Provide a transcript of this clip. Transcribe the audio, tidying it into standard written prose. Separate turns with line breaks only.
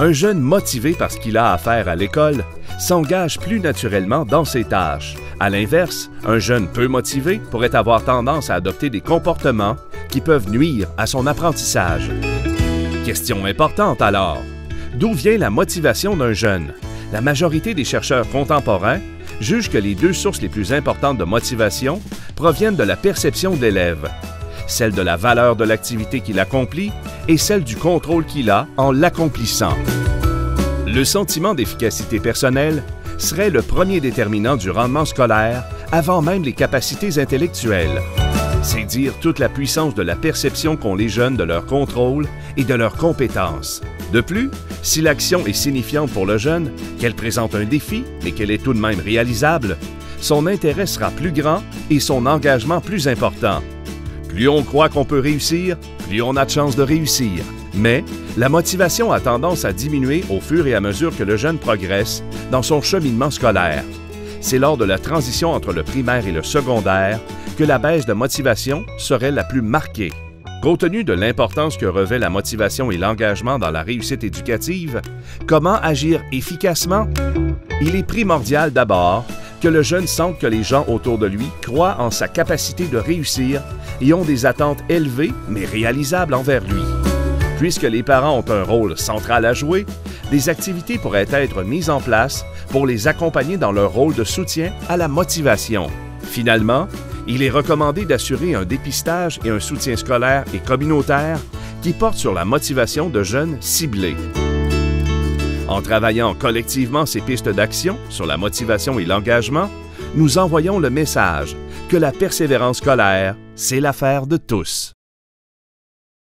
Un jeune motivé par ce qu'il a à faire à l'école s'engage plus naturellement dans ses tâches. À l'inverse, un jeune peu motivé pourrait avoir tendance à adopter des comportements qui peuvent nuire à son apprentissage. Question importante alors. D'où vient la motivation d'un jeune? La majorité des chercheurs contemporains jugent que les deux sources les plus importantes de motivation proviennent de la perception de l'élève, celle de la valeur de l'activité qu'il accomplit et celle du contrôle qu'il a en l'accomplissant. Le sentiment d'efficacité personnelle serait le premier déterminant du rendement scolaire avant même les capacités intellectuelles. C'est dire toute la puissance de la perception qu'ont les jeunes de leur contrôle et de leurs compétences. De plus, si l'action est signifiante pour le jeune, qu'elle présente un défi mais qu'elle est tout de même réalisable, son intérêt sera plus grand et son engagement plus important. Plus on croit qu'on peut réussir, plus on a de chances de réussir. Mais la motivation a tendance à diminuer au fur et à mesure que le jeune progresse dans son cheminement scolaire. C'est lors de la transition entre le primaire et le secondaire que la baisse de motivation serait la plus marquée. Compte tenu de l'importance que revêt la motivation et l'engagement dans la réussite éducative, comment agir efficacement? Il est primordial d'abord que le jeune sente que les gens autour de lui croient en sa capacité de réussir et ont des attentes élevées mais réalisables envers lui. Puisque les parents ont un rôle central à jouer, des activités pourraient être mises en place pour les accompagner dans leur rôle de soutien à la motivation. Finalement, il est recommandé d'assurer un dépistage et un soutien scolaire et communautaire qui portent sur la motivation de jeunes ciblés. En travaillant collectivement ces pistes d'action sur la motivation et l'engagement, nous envoyons le message que la persévérance scolaire, c'est l'affaire de tous.